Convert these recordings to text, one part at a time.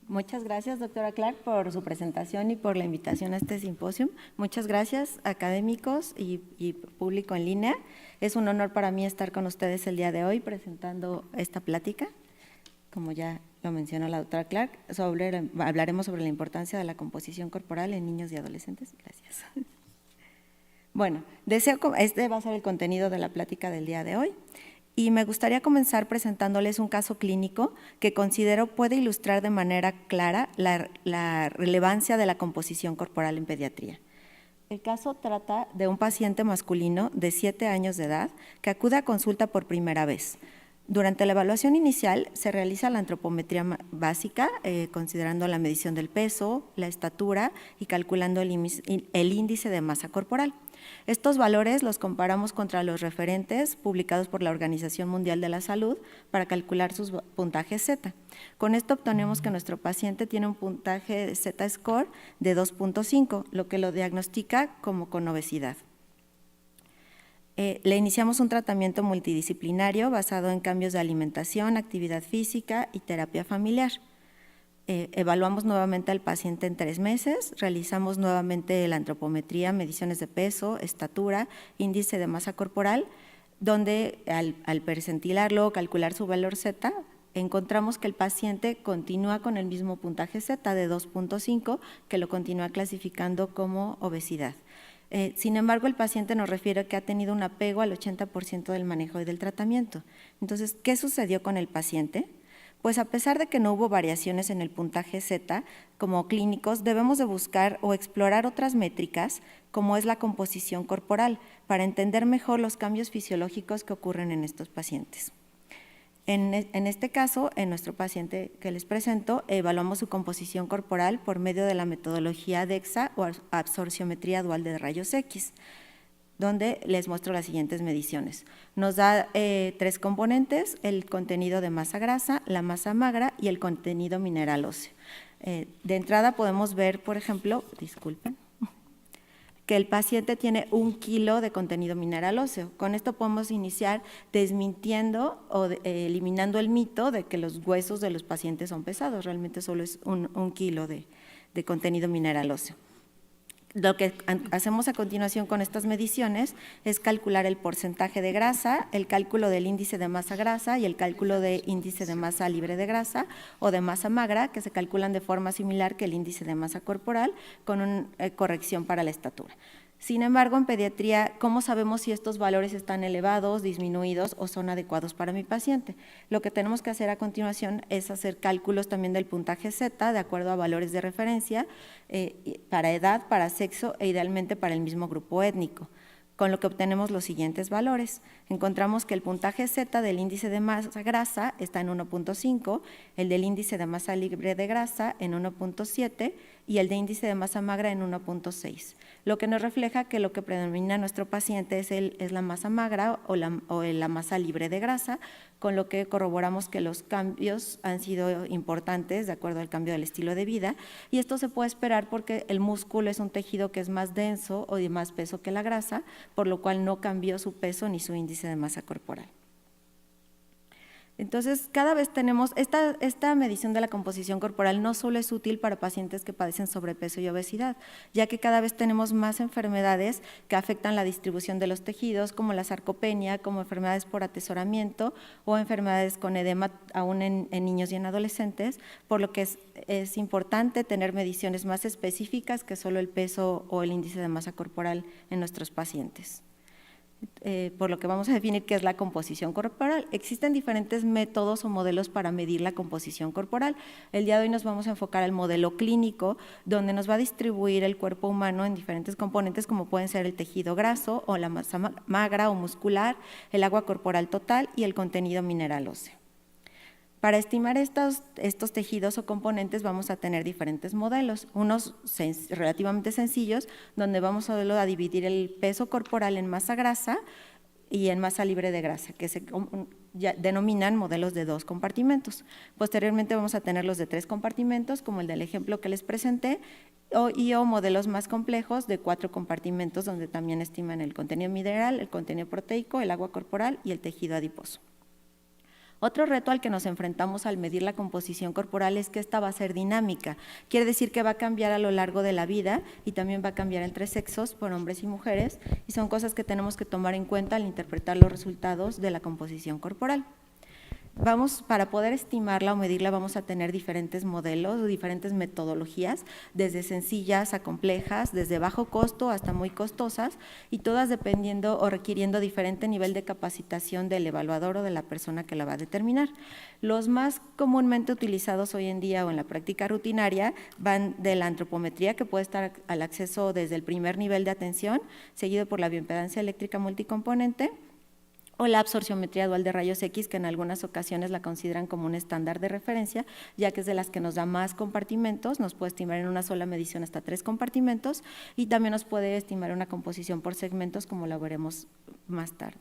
Muchas gracias, doctora Clark, por su presentación y por la invitación a este simposio. Muchas gracias, académicos y público en línea. Es un honor para mí estar con ustedes el día de hoy presentando esta plática. Como ya lo mencionó la doctora Clark, hablaremos sobre la importancia de la composición corporal en niños y adolescentes. Gracias. Bueno, este va a ser el contenido de la plática del día de hoy. Y me gustaría comenzar presentándoles un caso clínico que considero puede ilustrar de manera clara la relevancia de la composición corporal en pediatría. El caso trata de un paciente masculino de 7 años de edad que acude a consulta por primera vez. Durante la evaluación inicial se realiza la antropometría básica, considerando la medición del peso, la estatura y calculando el índice de masa corporal. Estos valores los comparamos contra los referentes publicados por la Organización Mundial de la Salud para calcular sus puntajes Z. Con esto obtenemos que nuestro paciente tiene un puntaje de Z-score de 2.5, lo que lo diagnostica como con obesidad. Le iniciamos un tratamiento multidisciplinario basado en cambios de alimentación, actividad física y terapia familiar. Evaluamos nuevamente al paciente en 3 meses, realizamos nuevamente la antropometría, mediciones de peso, estatura, índice de masa corporal, donde al percentilarlo o calcular su valor Z, encontramos que el paciente continúa con el mismo puntaje Z de 2.5, que lo continúa clasificando como obesidad. Sin embargo, el paciente nos refiere que ha tenido un apego al 80% del manejo y del tratamiento. Entonces, ¿qué sucedió con el paciente? Pues a pesar de que no hubo variaciones en el puntaje Z, como clínicos debemos de buscar o explorar otras métricas, como es la composición corporal, para entender mejor los cambios fisiológicos que ocurren en estos pacientes. En este caso, en nuestro paciente que les presento, evaluamos su composición corporal por medio de la metodología DEXA o absorciometría dual de rayos X, donde les muestro las siguientes mediciones. Nos da 3 componentes: el contenido de masa grasa, la masa magra y el contenido mineral óseo. De entrada podemos ver, por ejemplo, que el paciente tiene 1 kilo de contenido mineral óseo. Con esto podemos iniciar desmintiendo o eliminando el mito de que los huesos de los pacientes son pesados. Realmente solo es 1 kilo de contenido mineral óseo. Lo que hacemos a continuación con estas mediciones es calcular el porcentaje de grasa, el cálculo del índice de masa grasa y el cálculo de índice de masa libre de grasa o de masa magra, que se calculan de forma similar que el índice de masa corporal, con una corrección para la estatura. Sin embargo, en pediatría, ¿cómo sabemos si estos valores están elevados, disminuidos o son adecuados para mi paciente? Lo que tenemos que hacer a continuación es hacer cálculos también del puntaje Z de acuerdo a valores de referencia para edad, para sexo e idealmente para el mismo grupo étnico, con lo que obtenemos los siguientes valores. Encontramos que el puntaje Z del índice de masa grasa está en 1.5, el del índice de masa libre de grasa en 1.7 y el de índice de masa magra en 1.6, lo que nos refleja que lo que predomina en nuestro paciente es la masa magra o la masa libre de grasa, con lo que corroboramos que los cambios han sido importantes de acuerdo al cambio del estilo de vida, y esto se puede esperar porque el músculo es un tejido que es más denso o de más peso que la grasa, por lo cual no cambió su peso ni su índice de masa corporal. Entonces, cada vez tenemos esta medición de la composición corporal no solo es útil para pacientes que padecen sobrepeso y obesidad, ya que cada vez tenemos más enfermedades que afectan la distribución de los tejidos, como la sarcopenia, como enfermedades por atesoramiento o enfermedades con edema aún en niños y en adolescentes, por lo que es importante tener mediciones más específicas que solo el peso o el índice de masa corporal en nuestros pacientes. Por lo que vamos a definir qué es la composición corporal. Existen diferentes métodos o modelos para medir la composición corporal. El día de hoy nos vamos a enfocar al modelo clínico, donde nos va a distribuir el cuerpo humano en diferentes componentes, como pueden ser el tejido graso o la masa magra o muscular, el agua corporal total y el contenido mineral óseo. Para estimar estos tejidos o componentes vamos a tener diferentes modelos, unos relativamente sencillos, donde vamos a dividir el peso corporal en masa grasa y en masa libre de grasa, que se denominan modelos de 2 compartimentos. Posteriormente vamos a tener los de 3 compartimentos, como el del ejemplo que les presenté, o modelos más complejos de 4 compartimentos, donde también estiman el contenido mineral, el contenido proteico, el agua corporal y el tejido adiposo. Otro reto al que nos enfrentamos al medir la composición corporal es que esta va a ser dinámica. Quiere decir que va a cambiar a lo largo de la vida y también va a cambiar entre sexos, por hombres y mujeres, y son cosas que tenemos que tomar en cuenta al interpretar los resultados de la composición corporal. Para poder estimarla o medirla, vamos a tener diferentes modelos o diferentes metodologías, desde sencillas a complejas, desde bajo costo hasta muy costosas, y todas dependiendo o requiriendo diferente nivel de capacitación del evaluador o de la persona que la va a determinar. Los más comúnmente utilizados hoy en día o en la práctica rutinaria van de la antropometría, que puede estar al acceso desde el primer nivel de atención, seguido por la bioimpedancia eléctrica multicomponente, o la absorciometría dual de rayos X, que en algunas ocasiones la consideran como un estándar de referencia, ya que es de las que nos da más compartimentos, nos puede estimar en una sola medición hasta 3 compartimentos, y también nos puede estimar una composición por segmentos, como la veremos más tarde.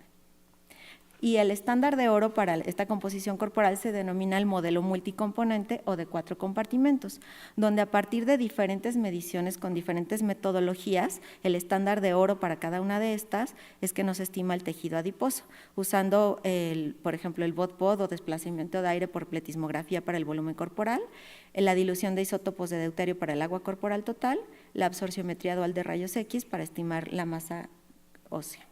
Y el estándar de oro para esta composición corporal se denomina el modelo multicomponente o de 4 compartimentos, donde a partir de diferentes mediciones con diferentes metodologías, el estándar de oro para cada una de estas es que nos estima el tejido adiposo, usando, por ejemplo, el BOD-POD o desplazamiento de aire por pletismografía para el volumen corporal, la dilución de isótopos de deuterio para el agua corporal total, la absorciometría dual de rayos X para estimar la masa ósea.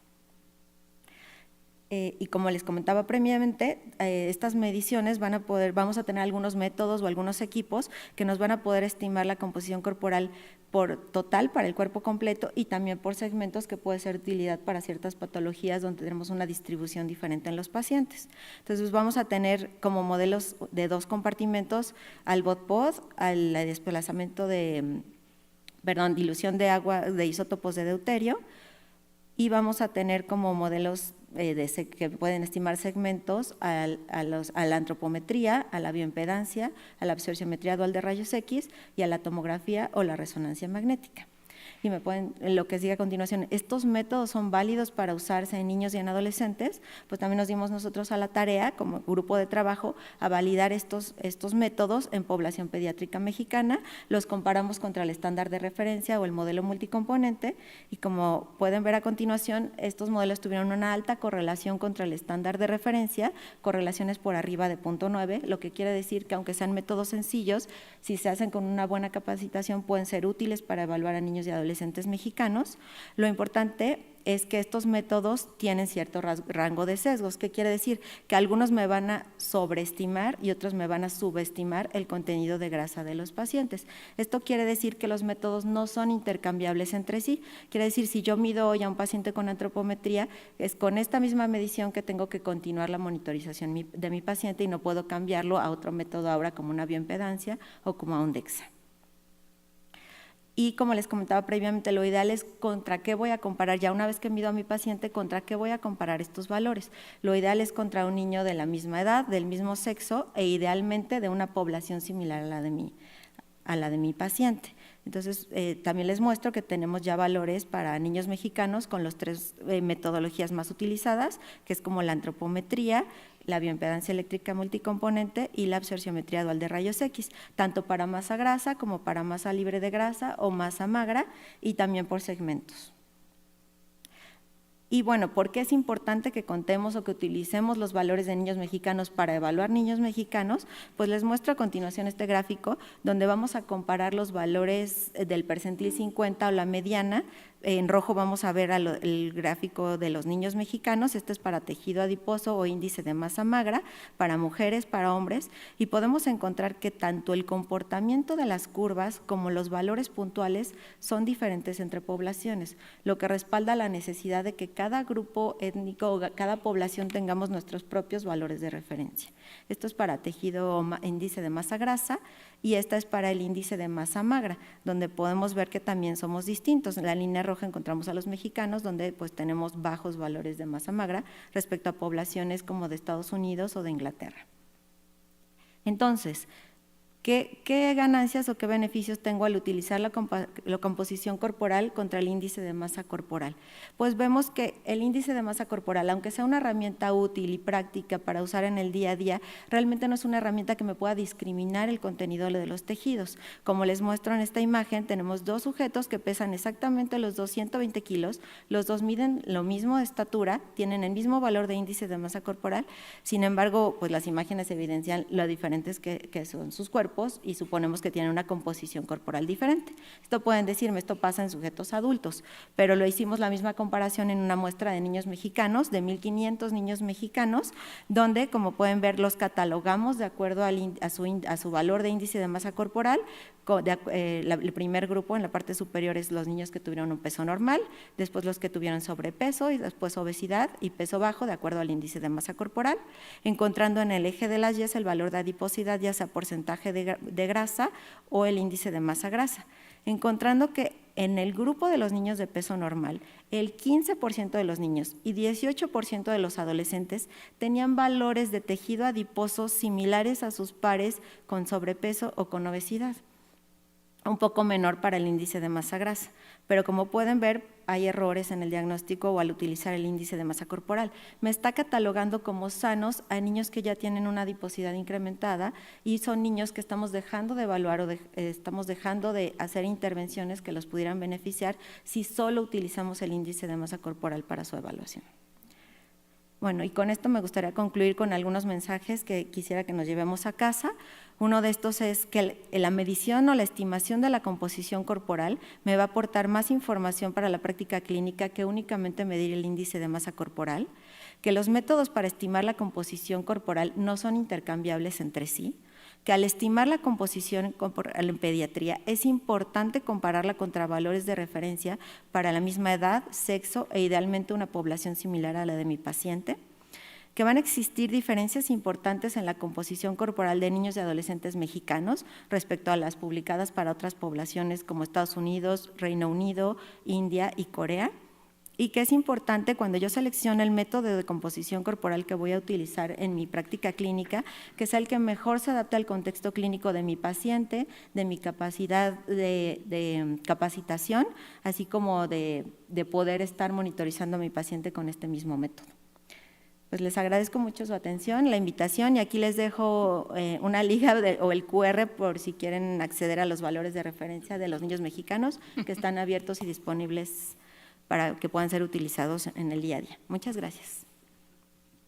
Y como les comentaba previamente, estas mediciones vamos a tener algunos métodos o algunos equipos que nos van a poder estimar la composición corporal por total para el cuerpo completo y también por segmentos, que puede ser de utilidad para ciertas patologías donde tenemos una distribución diferente en los pacientes. Entonces vamos a tener como modelos de 2 compartimentos al BOD-POD, al desplazamiento dilución de agua de isótopos de deuterio, y vamos a tener como modelos que pueden estimar segmentos a la antropometría, a la bioimpedancia, a la absorciometría dual de rayos X y a la tomografía o la resonancia magnética. Y lo que sigue a continuación, ¿estos métodos son válidos para usarse en niños y en adolescentes? Pues también nos dimos nosotros a la tarea, como grupo de trabajo, a validar estos métodos en población pediátrica mexicana, los comparamos contra el estándar de referencia o el modelo multicomponente, y como pueden ver a continuación, estos modelos tuvieron una alta correlación contra el estándar de referencia, correlaciones por arriba de 0.9, lo que quiere decir que aunque sean métodos sencillos, si se hacen con una buena capacitación, pueden ser útiles para evaluar a niños y adolescentes mexicanos. Lo importante es que estos métodos tienen cierto rango de sesgos. ¿Qué quiere decir? Que algunos me van a sobreestimar y otros me van a subestimar el contenido de grasa de los pacientes. Esto quiere decir que los métodos no son intercambiables entre sí. Quiere decir, si yo mido hoy a un paciente con antropometría, es con esta misma medición que tengo que continuar la monitorización de mi paciente y no puedo cambiarlo a otro método ahora, como una bioimpedancia o como a un DEXA. Y como les comentaba previamente, lo ideal es contra qué voy a comparar, ya una vez que mido a mi paciente, contra qué voy a comparar estos valores. Lo ideal es contra un niño de la misma edad, del mismo sexo e idealmente de una población similar a la de mi paciente. Entonces, también les muestro que tenemos ya valores para niños mexicanos con las 3 metodologías más utilizadas, que es como la antropometría, la bioimpedancia eléctrica multicomponente y la absorciometría dual de rayos X, tanto para masa grasa como para masa libre de grasa o masa magra, y también por segmentos. Y bueno, ¿por qué es importante que contemos o que utilicemos los valores de niños mexicanos para evaluar niños mexicanos? Pues les muestro a continuación este gráfico donde vamos a comparar los valores del percentil 50 o la mediana. En rojo vamos a ver el gráfico de los niños mexicanos, este es para tejido adiposo o índice de masa magra, para mujeres, para hombres, y podemos encontrar que tanto el comportamiento de las curvas como los valores puntuales son diferentes entre poblaciones, lo que respalda la necesidad de que cada grupo étnico o cada población tengamos nuestros propios valores de referencia. Esto es para tejido índice de masa grasa y esta es para el índice de masa magra, donde podemos ver que también somos distintos. En la línea roja encontramos a los mexicanos, donde pues tenemos bajos valores de masa magra respecto a poblaciones como de Estados Unidos o de Inglaterra. Entonces, ¿Qué ganancias o qué beneficios tengo al utilizar la composición corporal contra el índice de masa corporal? Pues vemos que el índice de masa corporal, aunque sea una herramienta útil y práctica para usar en el día a día, realmente no es una herramienta que me pueda discriminar el contenido de los tejidos. Como les muestro en esta imagen, tenemos dos sujetos que pesan exactamente los 120 kilos, los dos miden lo mismo de estatura, tienen el mismo valor de índice de masa corporal, sin embargo, pues las imágenes evidencian lo diferentes que son sus cuerpos y suponemos que tienen una composición corporal diferente. Esto pueden decirme, esto pasa en sujetos adultos, pero lo hicimos la misma comparación en una muestra de niños mexicanos, de 1,500 niños mexicanos, donde, como pueden ver, los catalogamos de acuerdo a su valor de índice de masa corporal. El primer grupo en la parte superior es los niños que tuvieron un peso normal, después los que tuvieron sobrepeso y después obesidad y peso bajo de acuerdo al índice de masa corporal, encontrando en el eje de las Y el valor de adiposidad, ya sea porcentaje de grasa o el índice de masa grasa, encontrando que en el grupo de los niños de peso normal, el 15% de los niños y 18% de los adolescentes tenían valores de tejido adiposo similares a sus pares con sobrepeso o con obesidad, un poco menor para el índice de masa grasa, pero como pueden ver hay errores en el diagnóstico o al utilizar el índice de masa corporal. Me está catalogando como sanos a niños que ya tienen una adiposidad incrementada y son niños que estamos dejando de evaluar o estamos dejando de hacer intervenciones que los pudieran beneficiar si solo utilizamos el índice de masa corporal para su evaluación. Bueno, y con esto me gustaría concluir con algunos mensajes que quisiera que nos llevemos a casa. Uno de estos es que la medición o la estimación de la composición corporal me va a aportar más información para la práctica clínica que únicamente medir el índice de masa corporal, que los métodos para estimar la composición corporal no son intercambiables entre sí, que al estimar la composición corporal en pediatría es importante compararla contra valores de referencia para la misma edad, sexo e idealmente una población similar a la de mi paciente, que van a existir diferencias importantes en la composición corporal de niños y adolescentes mexicanos respecto a las publicadas para otras poblaciones como Estados Unidos, Reino Unido, India y Corea, y que es importante cuando yo seleccione el método de composición corporal que voy a utilizar en mi práctica clínica, que sea el que mejor se adapte al contexto clínico de mi paciente, de mi capacidad de capacitación, así como de poder estar monitorizando a mi paciente con este mismo método. Pues les agradezco mucho su atención, la invitación, y aquí les dejo una liga o el QR por si quieren acceder a los valores de referencia de los niños mexicanos que están abiertos y disponibles para que puedan ser utilizados en el día a día. Muchas gracias.